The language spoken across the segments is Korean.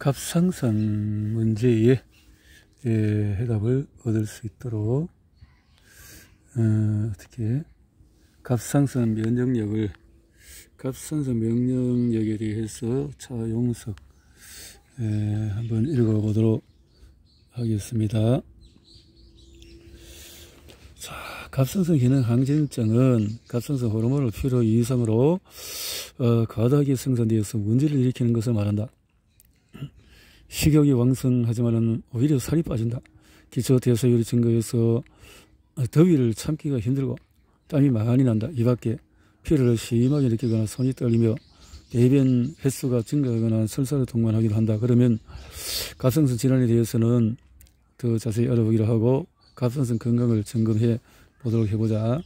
갑상선 문제에 해답을 얻을 수 있도록 어떻게 갑상선 면역력에 대해서 차용석 한번 읽어보도록 하겠습니다. 자, 갑상선 기능 항진증은 갑상선 호르몬을 필요 이상으로 과다하게 생산되어서 문제를 일으키는 것을 말한다. 식욕이 왕성하지만 오히려 살이 빠진다. 기초 대사율이 증가해서 더위를 참기가 힘들고 땀이 많이 난다. 이 밖에 피로를 심하게 느끼거나 손이 떨리며 대변 횟수가 증가하거나 설사를 동반하기도 한다. 그러면 갑상선 질환에 대해서는 더 자세히 알아보기로 하고 갑상선 건강을 점검해 보도록 해보자.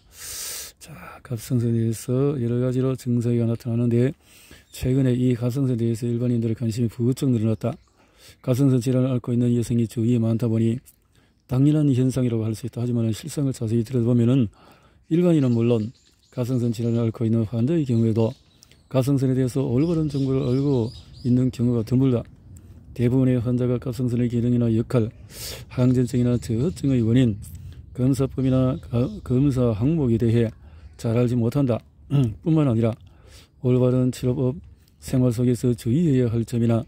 자, 갑상선에 대해서 여러 가지로 증상이 나타나는데 최근에 이 갑상선에 대해서 일반인들의 관심이 부쩍 늘어났다. 갑상선 질환을 앓고 있는 여성이 주위에 많다 보니 당연한 현상이라고 할 수 있다. 하지만 실상을 자세히 들여다보면 일반인은 물론 갑상선 질환을 앓고 있는 환자의 경우에도 갑상선에 대해서 올바른 정보를 알고 있는 경우가 드물다. 대부분의 환자가 갑상선의 기능이나 역할, 항진증이나 저하증의 원인, 검사법이나 검사 항목에 대해 잘 알지 못한다. 뿐만 아니라 올바른 치료법, 생활 속에서 주의해야 할 점이나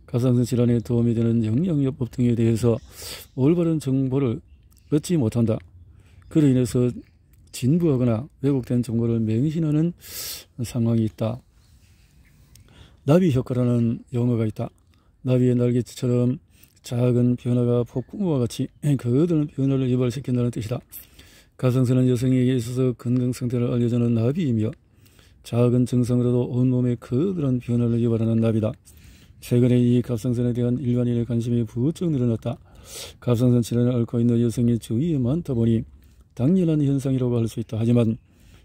갑상선 질환에 도움이 되는 영양요법 등에 대해서 올바른 정보를 얻지 못한다. 그로 인해서 진부하거나 왜곡된 정보를 맹신하는 상황이 있다. 나비 효과라는 용어가 있다. 나비의 날개처럼 작은 변화가 폭풍우와 같이 거대한 변화를 유발시킨다는 뜻이다. 갑상선은 여성에게 있어서 건강 상태를 알려주는 나비이며 작은 증상으로도 온몸에 거대한 변화를 유발하는 나비다. 최근에 이 갑상선에 대한 일반인의 관심이 부쩍 늘어났다. 갑상선 질환을 앓고 있는 여성이 주위에 많다 보니 당연한 현상이라고 할 수 있다. 하지만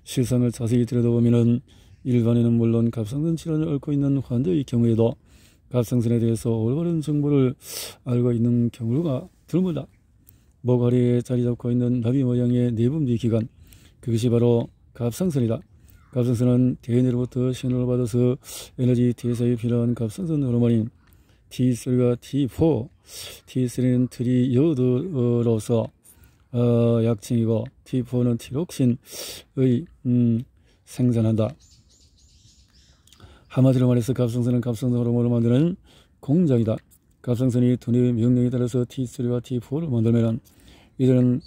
실상을 자세히 들여다보면 일반인은 물론 갑상선 질환을 앓고 있는 환자의 경우에도 갑상선에 대해서 올바른 정보를 알고 있는 경우가 드물다. 목 아래에 자리 잡고 있는 나비 모양의 내분비 기관, 그것이 바로 갑상선이다. 갑상선은 대뇌로부터 신호를 받아서 에너지 대사에 필요한 갑상선 호르몬인 T3와 T4, T3는 트리이오드로서 약칭이고 T4는 티록신의 생산한다. 한마디로 말해서 갑상선은 갑상선 호르몬을 만드는 공장이다. 갑상선이 두뇌의 명령에 따라서 T3와 T4를 만들면 이들은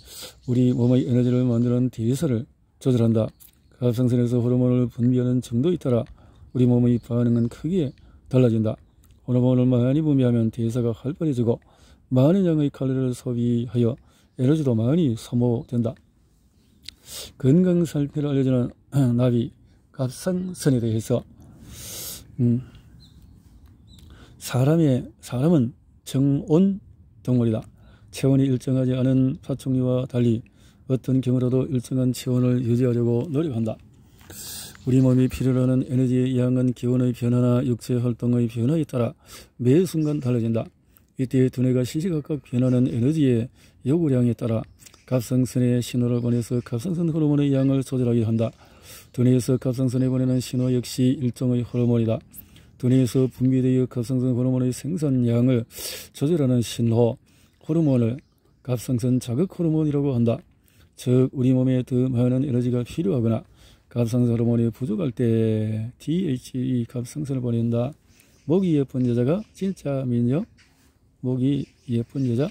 우리 몸의 에너지를 만드는 대사를 조절한다. 갑상선에서 호르몬을 분비하는 정도에 따라 우리 몸의 반응은 크게 달라진다. 호르몬을 많이 분비하면 대사가 활발해지고 많은 양의 칼로리를 소비하여 에너지도 많이 소모된다. 건강 상태를 알려주는 나비 갑상선에 대해서 사람은 정온 동물이다. 체온이 일정하지 않은 파충류와 달리 어떤 경우라도 일정한 체온을 유지하려고 노력한다. 우리 몸이 필요로 하는 에너지의 양은 기온의 변화나 육체 활동의 변화에 따라 매 순간 달라진다. 이때 두뇌가 시시각각 변하는 에너지의 요구량에 따라 갑상선에 신호를 보내서 갑상선 호르몬의 양을 조절하게 한다. 두뇌에서 갑상선에 보내는 신호 역시 일종의 호르몬이다. 두뇌에서 분비되어 갑상선 호르몬의 생산량을 조절하는 신호, 호르몬을 갑상선 자극 호르몬이라고 한다. 즉 우리 몸에 더 많은 에너지가 필요하거나 갑상선 호르몬이 부족할 때 DHE 갑상선을 보낸다. 목이 예쁜 여자가 진짜 미녀? 목이 예쁜 여자?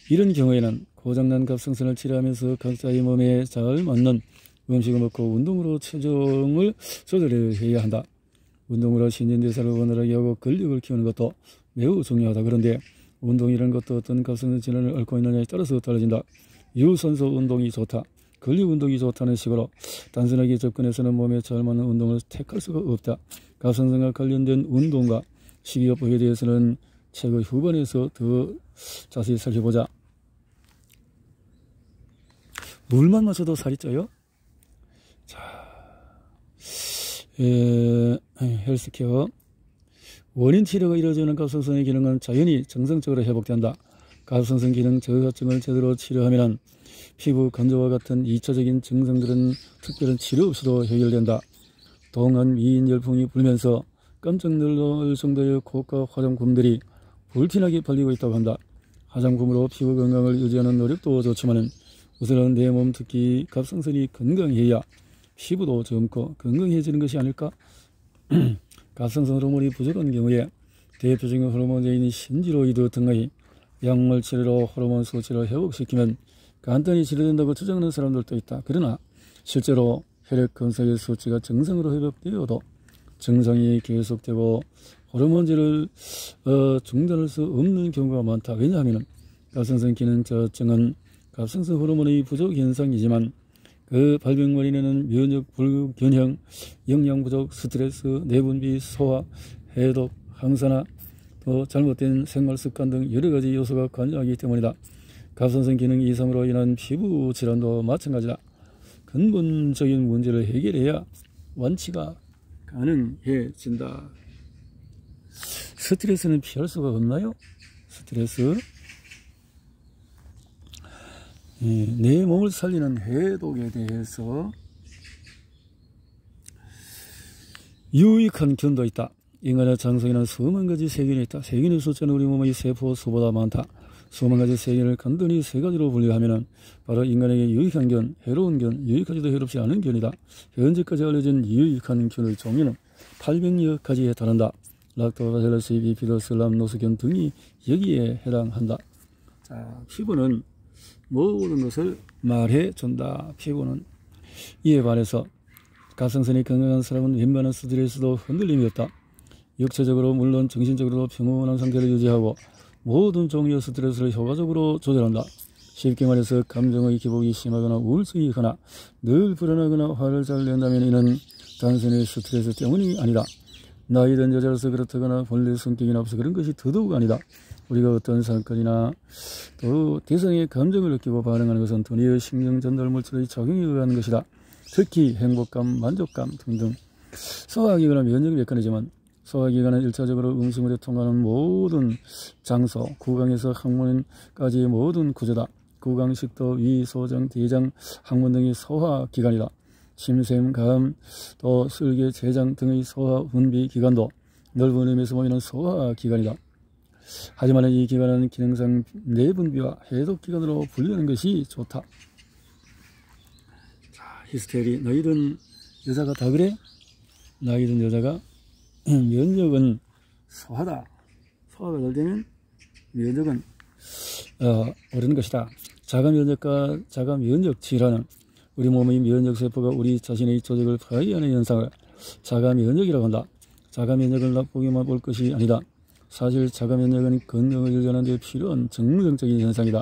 이런 경우에는 고장난 갑상선을 치료하면서 각자의 몸에 잘 맞는 음식을 먹고 운동으로 체중을 조절해야 한다. 운동으로 신진대사를 원활하게 하고 근력을 키우는 것도 매우 중요하다. 그런데 운동이라는 것도 어떤 갑상선 질환을 앓고 있느냐에 따라서 달라진다. 유산소 운동이 좋다, 근력 운동이 좋다는 식으로 단순하게 접근해서는 몸에 잘 맞는 운동을 택할 수가 없다. 갑상선과 관련된 운동과 식이요법에 대해서는 책 후반에서 더 자세히 살펴보자. 물만 마셔도 살이 쪄요? 자, 헬스케어. 원인 치료가 이루어지는 갑상선의 기능은 자연히 정상적으로 회복된다. 갑상선 기능 저하증을 제대로 치료하면 피부 건조와 같은 2차적인 증상들은 특별한 치료 없이도 해결된다. 동안 미인 열풍이 불면서 깜짝 놀랄 정도의 고가 화장품들이 불티나게 발리고 있다고 한다. 화장품으로 피부 건강을 유지하는 노력도 좋지만 우선은 내 몸 특히 갑상선이 건강해야 피부도 젊고 건강해지는 것이 아닐까? 갑상선 호르몬이 부족한 경우에 대표적인 호르몬제인 신지로이드 등의 약물 치료로 호르몬 수치를 회복시키면 간단히 치료된다고 주장하는 사람들도 있다. 그러나 실제로 혈액 검사의 수치가 정상으로 회복되어도 증상이 계속되고 호르몬제를 중단할 수 없는 경우가 많다. 왜냐하면 갑상선 기능 저하증은 갑상선 호르몬의 부족 현상이지만 그 발병 원인에는 면역 불균형, 영양 부족, 스트레스, 내분비, 소화, 해독, 항산화, 또 잘못된 생활 습관 등 여러 가지 요소가 관여하기 때문이다. 갑상선 기능 이상으로 인한 피부 질환도 마찬가지다. 근본적인 문제를 해결해야 완치가 가능해진다. 스트레스는 피할 수가 없나요? 스트레스. 내 몸을 살리는 해독에 대해서 유익한 견도 있다. 인간의 장성에는 수만 가지 세균이 있다. 세균의 숫자는 우리 몸의 세포 수보다 많다. 수만 가지 세균을 간단히 세 가지로 분류하면 바로 인간에게 유익한 견, 해로운 견, 유익하지도 해롭지 않은 견이다. 현재까지 알려진 유익한 견의 종류는 800여 가지에 달한다. 락토바셀러스, 비피더스, 람노스견 등이 여기에 해당한다. 자, 피부는 모든 것을 말해준다. 피부는. 이에 반해서 갑상선이 건강한 사람은 웬만한 스트레스도 흔들림이 없다. 육체적으로 물론 정신적으로도 평온한 상태를 유지하고 모든 종류의 스트레스를 효과적으로 조절한다. 쉽게 말해서 감정의 기복이 심하거나 우울증이 있거나 늘 불안하거나 화를 잘 낸다면 이는 단순히 스트레스 때문이 아니다. 나이든 여자로서 그렇다거나 본래 성격이나 없어 그런 것이 더더욱 아니다. 우리가 어떤 사건이나 또 대상의 감정을 느끼고 반응하는 것은 두뇌의 신경 전달 물질의 작용에 의한 것이다. 특히 행복감, 만족감 등등. 소화기관은 면역 메커니즘은 소화기관은 1차적으로 음식물에 통과하는 모든 장소, 구강에서 항문까지의 모든 구조다. 구강, 식도, 위, 소장, 대장, 항문 등이 소화기관이다. 심샘, 간, 또 설계, 제장 등의 소화 분비 기관도 넓은 의미에서 보이는 소화기관이다. 하지만 이 기관은 기능상 내분비와 해독기관으로 분류하는 것이 좋다. 자, 히스테리. 너희든 여자가 다 그래? 나이든 여자가 면역은 소화다. 소화가 잘 되면 면역은 오르는 것이다. 자가면역과 자가면역 질환은 우리 몸의 면역세포가 우리 자신의 조직을 파괴하는 현상을 자가면역이라고 한다. 자가면역을 나쁘게만 볼 것이 아니다. 사실 자가면역은 건강을 유지하는 데 필요한 정상적인 현상이다.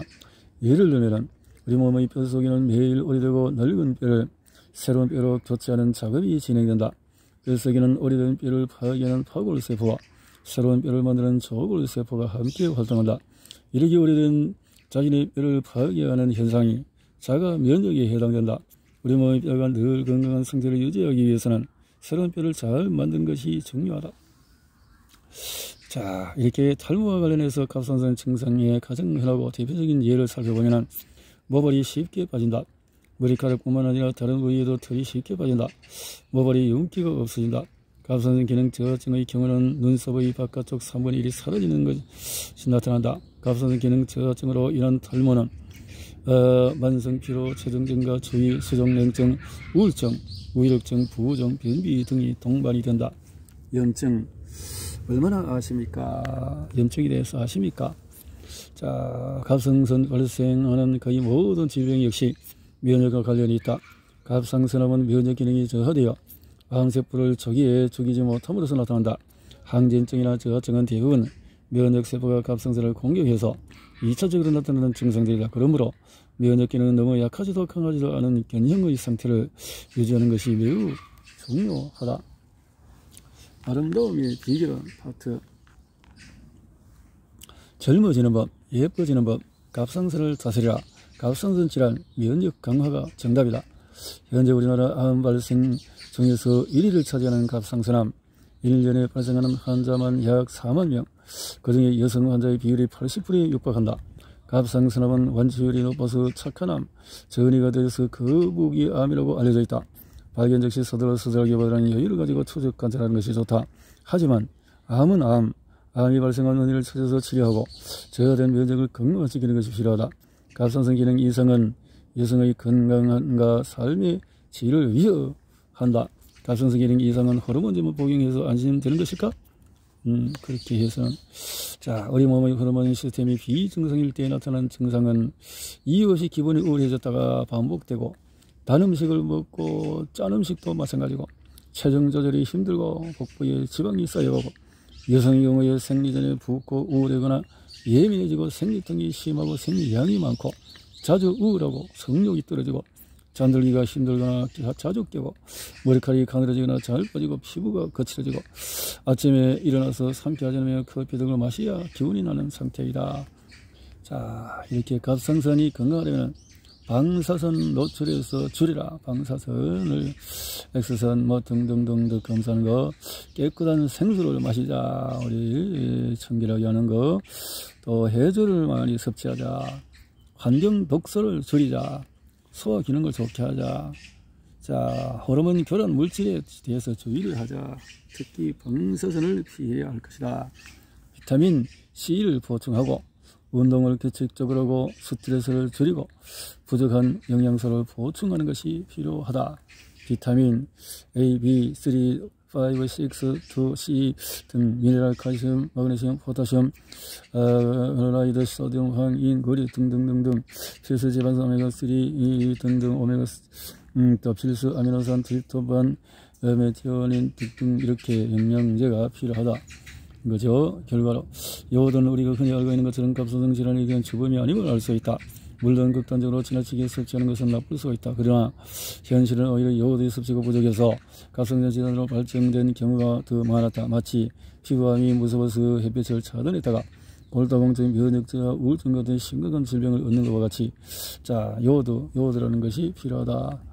예를 들면 우리 몸의 뼈 속에는 매일 오래되고 늙은 뼈를 새로운 뼈로 교체하는 작업이 진행된다. 뼈 속에는 오래된 뼈를 파괴하는 파골세포와 새로운 뼈를 만드는 조골세포가 함께 활동한다. 이렇게 오래된 자신의 뼈를 파괴하는 현상이 자가면역에 해당된다. 우리 몸의 뼈가 늘 건강한 상태를 유지하기 위해서는 새로운 뼈를 잘 만드는 것이 중요하다. 자, 이렇게 탈모와 관련해서 갑상선 증상의 가장 흔하고 대표적인 예를 살펴보면 모발이 쉽게 빠진다. 머리카락뿐만 아니라 다른 부위에도 털이 쉽게 빠진다. 모발이 윤기가 없어진다. 갑상선 기능 저하증의 경우는 눈썹의 바깥쪽 3분의 1이 사라지는 것이 나타난다. 갑상선 기능 저하증으로 인한 탈모는 만성 피로, 체중 증가, 주의, 수족 냉증, 우울증, 무기력증, 부우증, 변비 등이 동반이 된다. 염증 얼마나 아십니까? 염증에 대해서 아십니까? 자, 갑상선 발생하는 거의 모든 질병 역시 면역과 관련이 있다. 갑상선암은 면역 기능이 저하되어 암세포를 초기에 죽이지 못함으로써 나타난다. 항진증이나 저하증은 대부분 면역세포가 갑상선을 공격해서 2차적으로 나타나는 증상들이다. 그러므로 면역 기능은 너무 약하지도 강하지도 않은 균형의 상태를 유지하는 것이 매우 중요하다. 아름다움의 비결은 파트. 젊어지는 법, 예뻐지는 법, 갑상선을 다스리라. 갑상선 질환, 면역 강화가 정답이다. 현재 우리나라 암 발생 중에서 1위를 차지하는 갑상선암, 1년에 발생하는 환자만 약 4만 명, 그 중에 여성 환자의 비율이 80%에 육박한다. 갑상선암은 완치율이 높아서 착한 암, 전이가 되어서 거북이 암이라고 알려져 있다. 발견 즉시 서둘러 수술하기보다는 여유를 가지고 추적 관찰하는 것이 좋다. 하지만 암은 암, 암이 발생한 원인을 찾아서 치료하고 저하된 면역을 건강화시키는 것이 필요하다. 갑상선 기능 이상은 여성의 건강함과 삶의 질을 위협한다. 갑상선 기능 이상은 호르몬제만 복용해서 안심되는 것일까? 그렇게 해서는, 자, 우리 몸의 호르몬 시스템이 비정상일 때 나타나는 증상은 이유 없이 기분이 우울해졌다가 반복되고, 단 음식을 먹고 짠 음식도 마찬가지고, 체중 조절이 힘들고 복부에 지방이 쌓여가고, 여성의 경우에 생리 전에 붓고 우울하거나 예민해지고 생리통이 심하고 생리량이 많고 자주 우울하고 성욕이 떨어지고 잠들기가 힘들거나 자주 깨고 머리카락이 가늘어지거나 잘 빠지고 피부가 거칠어지고 아침에 일어나서 상쾌하지 않으며 커피 등을 마셔야 기운이 나는 상태이다. 자, 이렇게 갑상선이 건강하려면 방사선 노출에서 줄이라. 방사선을 X선 뭐 등등등등 검사하는 거, 깨끗한 생수를 마시자. 우리 청결하게 하는 거, 또 해조를 많이 섭취하자. 환경 독소를 줄이자. 소화 기능을 좋게 하자. 자, 호르몬 교란 물질에 대해서 주의를 하자. 특히 방사선을 피해야 할 것이다. 비타민 C를 보충하고 운동을 규칙적으로 하고 스트레스를 줄이고 부족한 영양소를 보충하는 것이 필요하다. 비타민 A, B, 3, 5, 6, 2, C 등 미네랄, 칼슘, 마그네슘, 포타슘, 라이드, 소디움, 황인, 거리 등등등등 필수 지방산 오메가3 등등 오메가 또 필수 아미노산, 트립토판, 메티오닌 등등 이렇게 영양제가 필요하다. 거죠. 결과로 요오드는 우리가 흔히 알고 있는 것처럼 갑상선 질환에 대한 주범이 아님을 알 수 있다. 물론 극단적으로 지나치게 섭취하는 것은 나쁠 수가 있다. 그러나 현실은 오히려 요오드의 섭취가 부족해서 갑상선 질환으로 발생된 경우가 더 많았다. 마치 피부암이 무서워서 햇빛을 차단했다가 골다공증, 면역저하, 우울증 같은 심각한 질병을 얻는 것과 같이, 자, 요오드라는 것이 필요하다.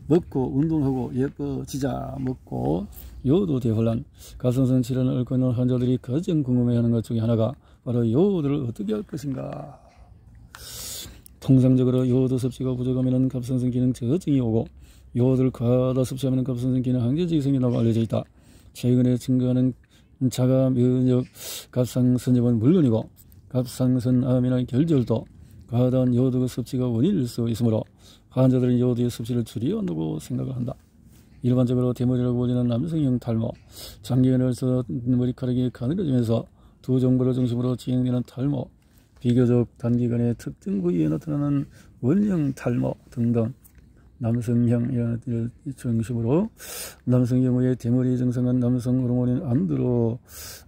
먹고 운동하고 예뻐지자. 먹고 요오드 대혼란. 갑상선 질환을 앓고 있는 환자들이 가장 궁금해하는 것 중에 하나가 바로 요오드를 어떻게 할 것인가. 통상적으로 요오드 섭취가 부족하면 갑상선 기능 저하증이 오고 요오드를 과다 섭취하면 갑상선 기능 항진증이 생긴다고 알려져 있다. 최근에 증가하는 자가 면역 갑상선염은 물론이고 갑상선암이나 결절도 과다한 요오드 섭취가 원인일 수 있으므로 환자들은 요오드의 섭취를 줄여야 한다고 생각을 한다. 일반적으로 대머리라고 불리는 남성형 탈모, 장기간에서 머리카락이 가늘어지면서 두 정보를 중심으로 진행되는 탈모, 비교적 단기간에 특정 부위에 나타나는 원형 탈모 등등 남성형 중심으로 남성 경우에 대머리 증상은 남성 호르몬인 안드로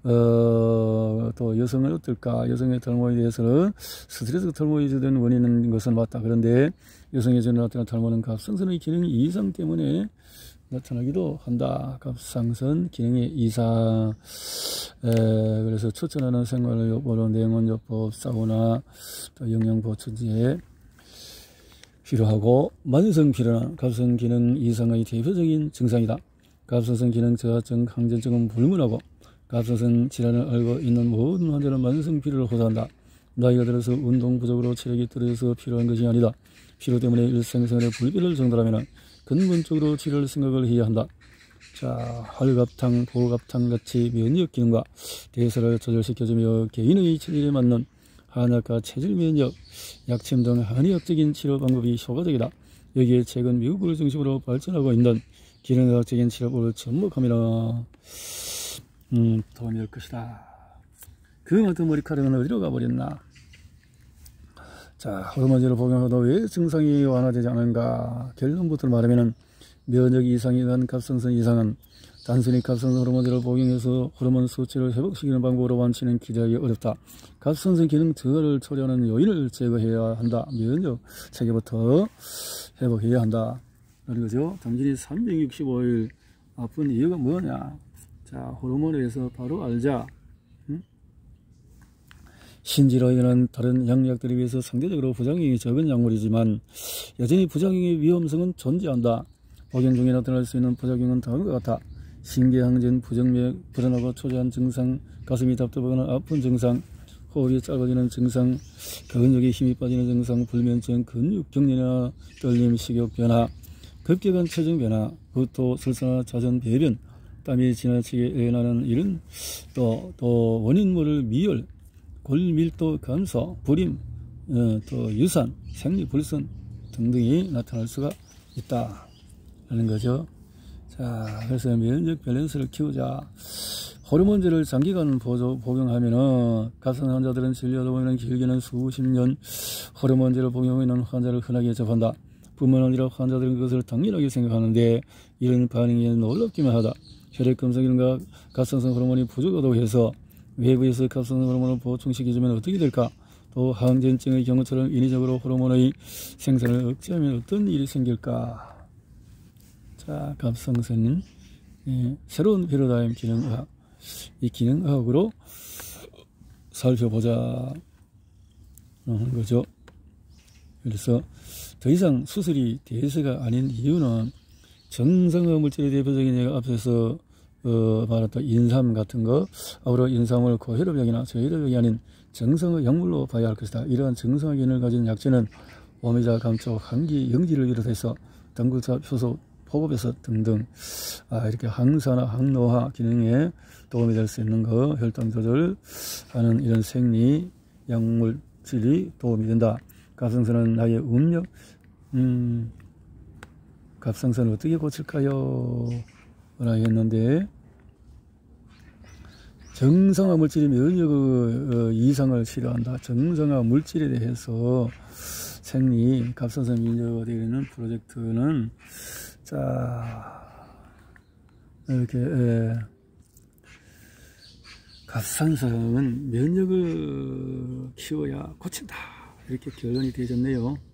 또 여성은 어떨까? 여성의 탈모에 대해서는 스트레스 탈모에 주된 원인인 것은 맞다. 그런데 여성의 전에 나타나는 탈모는 갑상선의 기능 이상 때문에 나타나기도 한다. 갑상선 기능의 이상. 그래서 추천하는 생활요법은 냉온요법, 사우나, 또 영양보충제 필요하고, 만성 피로는 갑상선 기능 이상의 대표적인 증상이다. 갑상선 기능 저하증, 항진증은 불문하고 갑상선 질환을 앓고 있는 모든 환자는 만성 피로를 호소한다. 나이가 들어서 운동 부족으로 체력이 떨어져서 필요한 것이 아니다. 피로 때문에 일상생활에 불편을 정도라면 근본적으로 치료할 생각을 해야 한다. 자, 활갑탕, 보갑탕 같이 면역 기능과 대사를 조절시켜주며 개인의 체질에 맞는 한약과 체질 면역, 약침 등 한의학적인 치료 방법이 효과적이다. 여기에 최근 미국을 중심으로 발전하고 있는 기능의학적인 치료법을 접목하면 도움이 될 것이다. 그 같은 머리카락은 어디로 가버렸나? 자, 호르몬제를 복용하도 왜 증상이 완화되지 않은가? 결론부터 말하면 면역 이상이 난 갑상선 이상은 단순히 갑상선 호르몬제를 복용해서 호르몬 수치를 회복시키는 방법으로 완치는 기대하기 어렵다. 갑상선 기능 저하를 초래하는 요인을 제거해야 한다. 면역 체계부터 회복해야 한다. 그리고죠, 당신이 365일 아픈 이유가 뭐냐? 자, 호르몬에서 바로 알자. 신지로 인한 다른 약약들에 비해서 상대적으로 부작용이 적은 약물이지만 여전히 부작용의 위험성은 존재한다. 복용 중에 나타날 수 있는 부작용은 다음과 같아. 신개항진, 부정맥, 불안하고 초조한 증상, 가슴이 답답하거나 아픈 증상, 호흡이 짧아지는 증상, 근육에 힘이 빠지는 증상, 불면증, 근육 경련이나 떨림, 식욕 변화, 급격한 체중 변화, 구토, 설사나 잦은 배변, 땀이 지나치게 나는 일은 또 원인물을 미열, 골밀도 감소, 불임, 또 유산, 생리 불순 등등이 나타날 수가 있다 하는 거죠. 자, 그래서 면역 밸런스를 키우자. 호르몬제를 장기간 복용하면은 갑상선 환자들은 진료하다 보면 길게는 수십 년 호르몬제를 복용하고 있는 환자를 흔하게 접한다. 뿐만 아니라 환자들은 그것을 당연하게 생각하는데 이런 반응이 놀랍기만 하다. 혈액 검사기능과 갑상선 호르몬이 부족하다고 해서 외부에서 갑상선 호르몬을 보충시켜주면 어떻게 될까? 또 항전증의 경우처럼 인위적으로 호르몬의 생산을 억제하면 어떤 일이 생길까? 자, 갑상선은 새로운 패러다임 기능의학, 이 기능의학으로 살펴보자 하는 거죠. 그래서 더 이상 수술이 대세가 아닌 이유는 정상의 물질의 대표적인 예가 앞에서 말했던 인삼 같은 거, 앞으로 인삼을 고혈압약이나 저혈압약이 아닌 정상의 약물로 봐야 할 것이다. 이러한 정상의 기능을 가진 약재는 오미자, 감초, 감기, 영지를 비롯해서 당구차, 효소, 포급에서 등등 이렇게 항산화, 항노화 기능에 도움이 될 수 있는 거, 혈당 조절하는 이런 생리 약물질이 도움이 된다. 갑상선은 나의 음력, 갑상선을 어떻게 고칠까요? 라고 했는데, 정상화 물질이 면역 이상을 치료한다. 정상화 물질에 대해서 생리 갑상선 면역에 되는 프로젝트는, 자, 이렇게 갑상선은 면역을 키워야 고친다. 이렇게 결론이 되어졌네요.